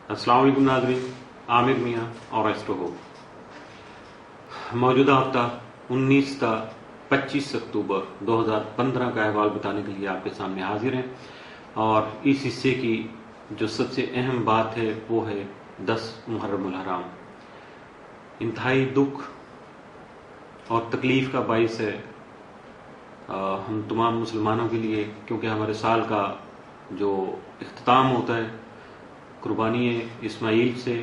अस्सलाम वालेकुम नाज़रीन, आमिर मियाँ और एस्ट्रो हो। मौजूदा हफ्ता 19 ता 25 अक्टूबर 2015 का अहवाल बताने के लिए आपके सामने हाजिर हैं और इस हिस्से की जो सबसे अहम बात है वो है 10 मुहर्रमुल हराम। इंतहाई दुख और तकलीफ का बाइस है हम तमाम मुसलमानों के लिए, क्योंकि हमारे साल का जो इख्तिताम होता है कुर्बानी इस्माइल से,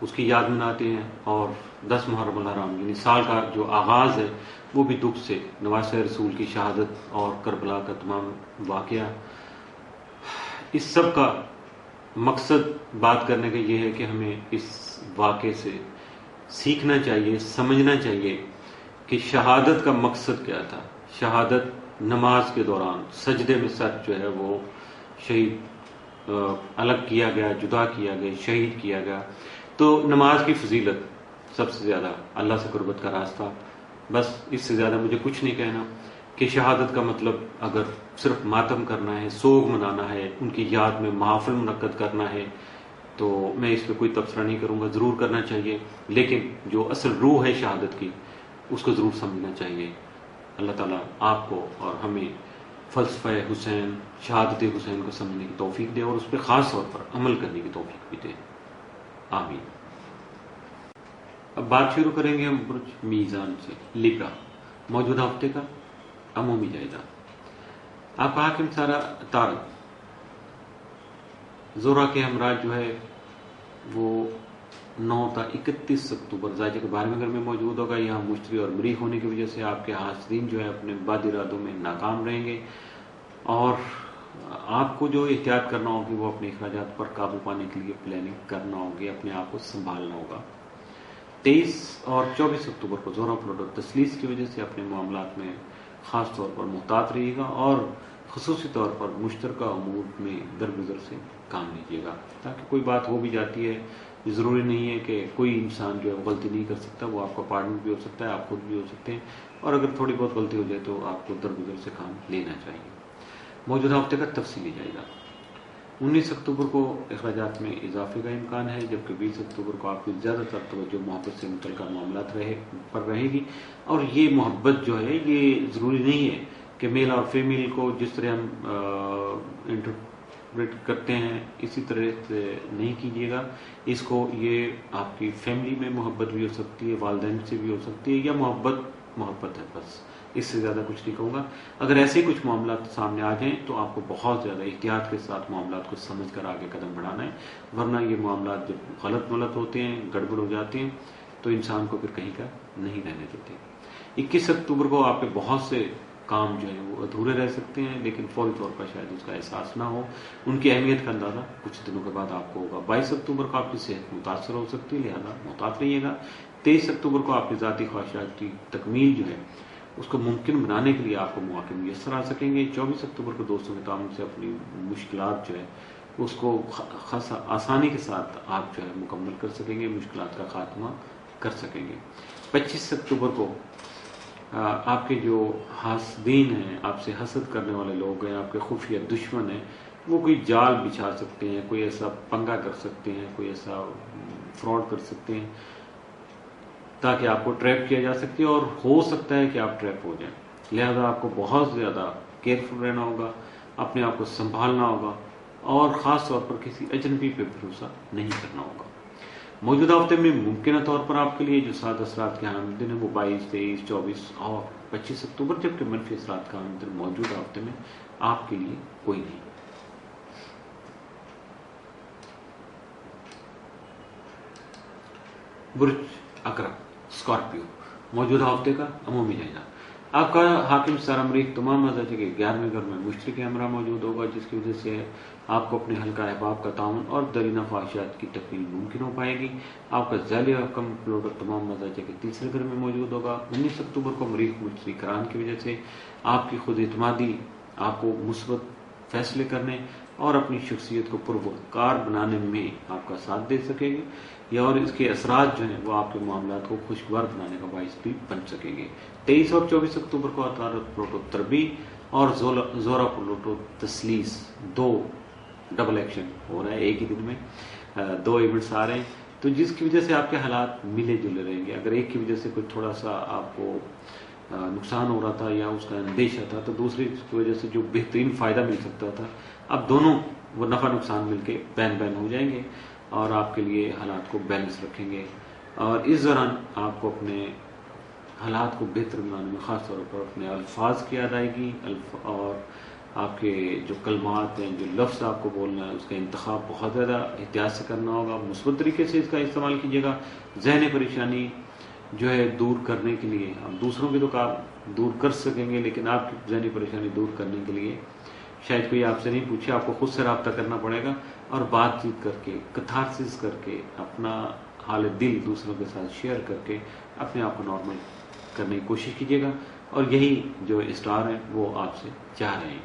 उसकी याद मनाते हैं और 10 मुहर्रमुल हराम यानी साल का जो आगाज़ है वो भी दुख से, नवासे रसूल की शहादत और करबला का तमाम वाक़या। इस सब का मकसद बात करने का ये है कि हमें इस वाक़े से सीखना चाहिए, समझना चाहिए कि शहादत का मकसद क्या था। शहादत नमाज के दौरान सजदे में सर जो है वो शहीद अलग किया गया, जुदा किया गया, शहीद किया गया। तो नमाज की फजीलत सबसे ज़्यादा, अल्लाह से कुर्बत का रास्ता, बस इससे ज़्यादा मुझे कुछ नहीं कहना कि शहादत का मतलब अगर सिर्फ मातम करना है, सोग मनाना है, उनकी याद में महफिल मुनक्कद करना है तो मैं इस पर कोई तबसरा नहीं करूँगा। ज़रूर करना चाहिए, लेकिन जो असल रूह है शहादत की उसको ज़रूर समझना चाहिए। अल्लाह ताला आपको और हमें फ़लसफ़ा हुसैन, शहादत हुसैन को समझने की तौफीक दे और उस पर ख़ास तौर पर अमल करने की तौफीक भी दे। आमीन। अब बात शुरू करेंगे हम बुर्ज मीज़ान से, लिब्रा, मौजूदा हफ्ते का अमूमी जायजा। आपका हाकिम सारा तारक जोरा के हमरा जो है वो 9 ता 31 अक्टूबर जायजे के बारे में घर में मौजूद होगा। यहाँ मुश्तरी और मरीख होने की वजह से आपके हासिरीन जो है अपने बद इरादों में नाकाम रहेंगे और आपको जो एहतियात करना होगी वो अपने अखराजात पर काबू पाने के लिए प्लानिंग करना होगी, अपने आप को संभालना होगा। 23 और 24 अक्टूबर को जोरा प्लॉट और तसलीस की वजह से अपने मामलात में ख़ास तौर पर मुहतात रहिएगा और ख़ुसूसी तौर पर मुश्तरका उमूर में दरगुजर से काम लीजिएगा, ताकि कोई बात हो भी जाती है, ज़रूरी नहीं है कि कोई इंसान जो है गलती नहीं कर सकता, वो आपका पार्टनर भी हो सकता है, आप खुद भी हो सकते हैं, और अगर थोड़ी बहुत गलती हो जाए तो आपको दरगुजर से काम लेना चाहिए। मौजूदा हफ्ते का तफसीली जाएगा। 19 अक्टूबर को अखराजात में इजाफे का इम्कान है, जबकि 20 अक्टूबर को आपकी ज़्यादातर तवज्जो मोहब्बत से मुतल्लिक़ मामलात पर रहेगी। और ये मोहब्बत जो है ये ज़रूरी नहीं है कि मेल और फीमेल को जिस तरह हम इंटरप्रेट करते हैं इसी तरह से नहीं कीजिएगा। इसको ये आपकी फैमिली में मोहब्बत भी हो सकती है, वालिदैन से भी हो सकती है, या मोहब्बत है, बस इससे ज़्यादा कुछ नहीं कहूँगा। अगर ऐसे कुछ मामला सामने आ जाएं तो आपको बहुत ज़्यादा एहतियात के साथ मामला को समझ कर आगे कदम बढ़ाना है, वरना ये मामला जब गलत होते हैं, गड़बड़ हो जाते हैं तो इंसान को फिर कहीं का नहीं रहने देते। 21 अक्टूबर को आपके बहुत से काम जो है वो अधूरे रह सकते हैं, लेकिन फौरी तौर पर शायद उसका एहसास ना हो, उनकी अहमियत का अंदाज़ा कुछ दिनों के बाद आपको होगा। 22 अक्टूबर को आपकी सेहत मुतासर हो सकती है, लिहाजा मुहतात रहिएगा। 23 अक्टूबर को आपकी ज़ाती ख्वाहिशात की तकमील जो है उसको मुमकिन बनाने के लिए आपको मौके मुयस्सर आ सकेंगे। 24 अक्टूबर को दोस्तों के ताल्लुक से अपनी मुश्किलात जो है उसको खासा आसानी के साथ आप जो है मुकम्मल कर सकेंगे, मुश्किलात का खात्मा कर सकेंगे। 25 अक्टूबर को आपके जो हासदीन हैं, आपसे हसद करने वाले लोग हैं, आपके खुफिया दुश्मन हैं, वो कोई जाल बिछा सकते हैं, कोई ऐसा पंगा कर सकते हैं, कोई ऐसा फ्रॉड कर सकते हैं ताकि आपको ट्रैप किया जा सके, और हो सकता है कि आप ट्रैप हो जाएं। लिहाजा आपको बहुत ज़्यादा केयरफुल रहना होगा, अपने आप को संभालना होगा और ख़ास तौर पर किसी अजनबी पे भरोसा नहीं करना होगा। मौजूदा हफ्ते में मुमकिन तौर पर आपके लिए जो 7 असरात के हामिल दिन है वो 22, 23, 24 और 25 अक्टूबर, जबकि मनफी असरात का हामिल दिन मौजूदा हफ्ते में आपके लिए कोई नहीं। बुर्ज अकरम, स्कॉर्पियो, मौजूदा हफ्ते का अमूमी जायजा। आपका हाकिम सारा मरीख तमाम मज़ाज के 11वें घर में मुश्तरक हमरा मौजूद होगा, जिसकी वजह से आपको अपने हल्का अहबाब का ताउन और दरीना ख्वाहिशात की तकमील मुमकिन हो पाएगी। आपका ज़ैली हकम प्लॉट तमाम मज़ाज के 3रे घर में मौजूद होगा। 19 अक्टूबर को मरीख मुश्तरी करान की वजह से आपकी खुद एतमादी आपको मुस्बत फैसले करने और अपनी शख्सियत को पुरवकार बनाने में आपका साथ दे सकेंगे, या और इसके असरात जो हैं वो आपके मामलात को खुशगवार बनाने का बाइस भी बन सकेंगे। 23 और 24 अक्टूबर को अतारत प्लोटो तरबी और जोरा प्लोटो तसलीस 2 डबल एक्शन हो रहा है एक ही दिन में। دو ایونٹس آ رہے ہیں تو جس کی وجہ سے آپ کے حالات ملے جلے رہیں گے. اگر ایک کی وجہ سے کوئی تھوڑا سا آپ کو نقصان ہو رہا تھا یا اس کا اندیشہ تھا تو دوسری کی وجہ سے جو بہترین فائدہ مل سکتا تھا اب دونوں وہ نفع نقصان مل کے بین ہو جائیں گے اور آپ کے لیے حالات کو بیلنس رکھیں گے. اور اس دوران آپ کو اپنے حالات کو بہتر بنانے میں خاص طور پر اپنے الفاظ کی ادائیگی اور آپ کے جو کلمات ہیں جو لفظ آپ کو بولنا ہے اس کا انتخاب بہت زیادہ احتیاط سے کرنا ہوگا. مثبت طریقے سے اس کا استعمال کیجیے گا. ذہنی پریشانی جو ہے دور کرنے کے لیے آپ دوسروں کے تو کام دور کر سکیں گے لیکن آپ کی ذہنی پریشانی دور کرنے کے لیے شاید کوئی آپ سے نہیں پوچھے, آپ کو خود سے رابطہ کرنا پڑے گا اور بات چیت کر کے کتھارسس کر کے اپنا حال دل دوسروں کے ساتھ شیئر کر کے اپنے آپ کو نارمل کرنے کی کوشش کیجیے گا. اور یہی جو اسٹار ہیں وہ آپ سے چاہ رہے ہیں.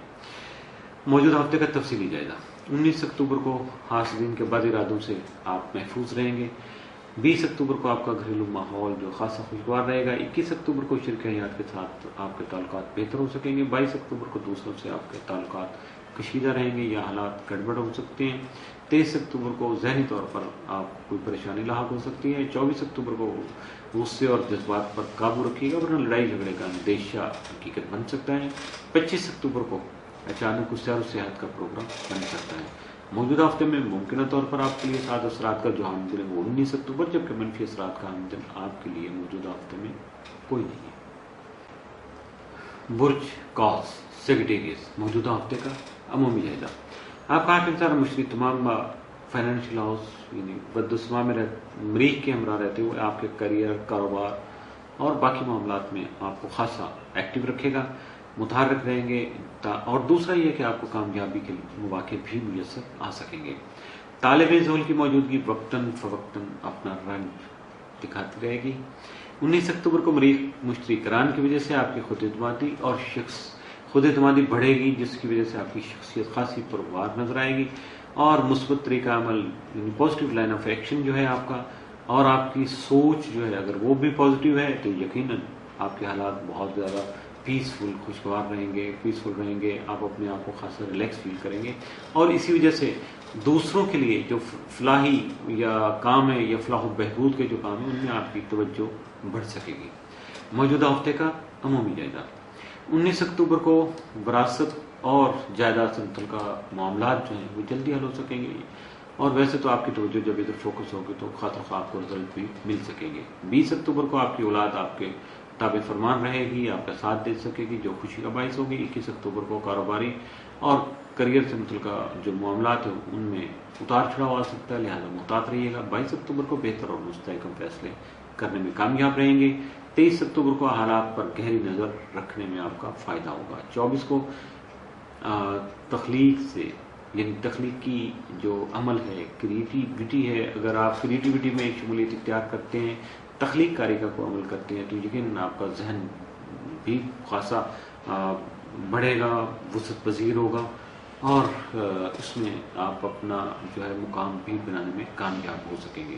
موجودہ ہفتے کا تفصیلی جائزہ. 19 اکتوبر کو حاسدین کے بد ارادوں سے آپ محفوظ رہیں گے. 20 اکتوبر کو آپ کا گھریلو ماحول جو خاصا خوشگوار رہے گا. 21 اکتوبر کو شریک حیات کے ساتھ آپ کے تعلقات بہتر ہو سکیں گے. 22 اکتوبر کو دوسروں سے آپ کے تعلقات کشیدہ رہیں گے یا حالات گڑبڑ ہو سکتے ہیں. 23 اکتوبر کو ذہنی طور پر آپ کوئی پریشانی لاحق ہو سکتی ہے. 24 اکتوبر کو غصے اور جذبات پر قابو رکھیے گا ورنہ لڑائی جھگڑے کا اندیشہ حقیقت بن سکتا ہے. 25 اکتوبر کو اچانک سیر و سیاحت کا پروگرام بن سکتا ہے. موجودہ ہفتے میں ممکنہ طور پر آپ کے لیے سعد اثرات کا جو حامل ہے وہ 19 اکتوبر جبکہ منفی اثرات کا حامل آپ کے لیے موجودہ ہفتے میں کوئی نہیں ہے. برج قوس سیگیٹیریس. موجودہ ہفتے کا عمومی جائزہ. آپ کا آٹھ انسان مشتری تمام فائنینشیل ہاؤس یعنی بدسما میں مریخ کے ہمراہ رہتے ہوئے آپ کے کیریئر, کاروبار اور باقی معاملات میں آپ کو خاصا ایکٹیو رکھے گا, متحرک رہیں گے. اور دوسرا یہ کہ آپ کو کامیابی کے مواقع بھی میسر آ سکیں گے. طالب زحل کی موجودگی وقتاً فوقتاً اپنا رنگ دکھاتی رہے گی. 19 اکتوبر کو مریخ مشتری کران کی وجہ سے آپ کی خود اعتمادی بڑھے گی جس کی وجہ سے آپ کی شخصیت خاصی پرواز نظر آئے گی اور مثبت طریقہ عمل یعنی پازیٹیو لائن آف ایکشن جو ہے آپ کا اور آپ کی سوچ جو ہے اگر وہ بھی پازیٹیو ہے تو یقیناً آپ کے حالات بہت زیادہ پیسفل خوشگوار رہیں گے. آپ اپنے آپ کو خاصا ریلیکس فیل کریں گے اور اسی وجہ سے دوسروں کے لیے جو فلاحی یا کام ہے یا فلاح و بہبود کے جو کام ہیں ان میں آپ کی توجہ بڑھ سکے گی. موجودہ ہفتے کا عمومی جائزہ. 19 اکتوبر کو وراثت اور جائیداد سے متعلقہ معاملات جو ہیں وہ جلدی حل ہو سکیں گے اور ویسے تو آپ کی توجہ جب ادھر فوکس ہوگی تو خاطر آپ کو رزلٹ بھی مل سکیں گے. 20 اکتوبر کو آپ کی اولاد آپ کے تابع فرمان رہے گی, آپ کا ساتھ دے سکے گی جو خوشی کا باعث ہوگی. 21 اکتوبر کو کاروباری اور کریئر سے متعلقہ جو معاملات ہیں ان میں اتار چڑھاؤ آ سکتا ہے لہٰذا محتاط رہیے گا. 22 اکتوبر کو بہتر اور مستحکم فیصلے کرنے میں کامیاب رہیں گے. 23 اکتوبر کو حالات پر گہری نظر رکھنے میں آپ کا فائدہ ہوگا. 24 کو تخلیق سے یعنی تخلیقی جو عمل ہے کریٹیوٹی ہے, اگر آپ کریٹیوٹی میں ایک شمولیت اختیار کرتے ہیں, تخلیق کاری کا کوئی عمل کرتے ہیں تو یقیناً آپ کا ذہن بھی خاصا بڑھے گا, وسعت پذیر ہوگا اور اس میں آپ اپنا جو ہے مقام بھی بنانے میں کامیاب ہو سکیں گے.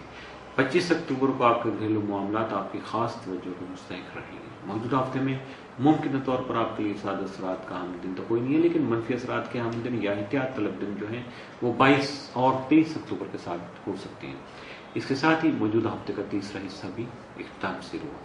25 اکتوبر کو آپ کے گھریلو معاملات آپ کی خاص توجہ کے مستحق رہیں گے. موجودہ ہفتے میں ممکنہ طور پر آپ کے لیے سعد اثرات کا حامل دن تو کوئی نہیں ہے لیکن منفی اثرات کے حامل دن یا احتیاط طلب دن جو ہیں وہ 22 اور 23 اکتوبر کے ساتھ ہو سکتے ہیں. اس کے ساتھ ہی موجودہ ہفتے کا تیسرا حصہ بھی اختتام سے ہوا.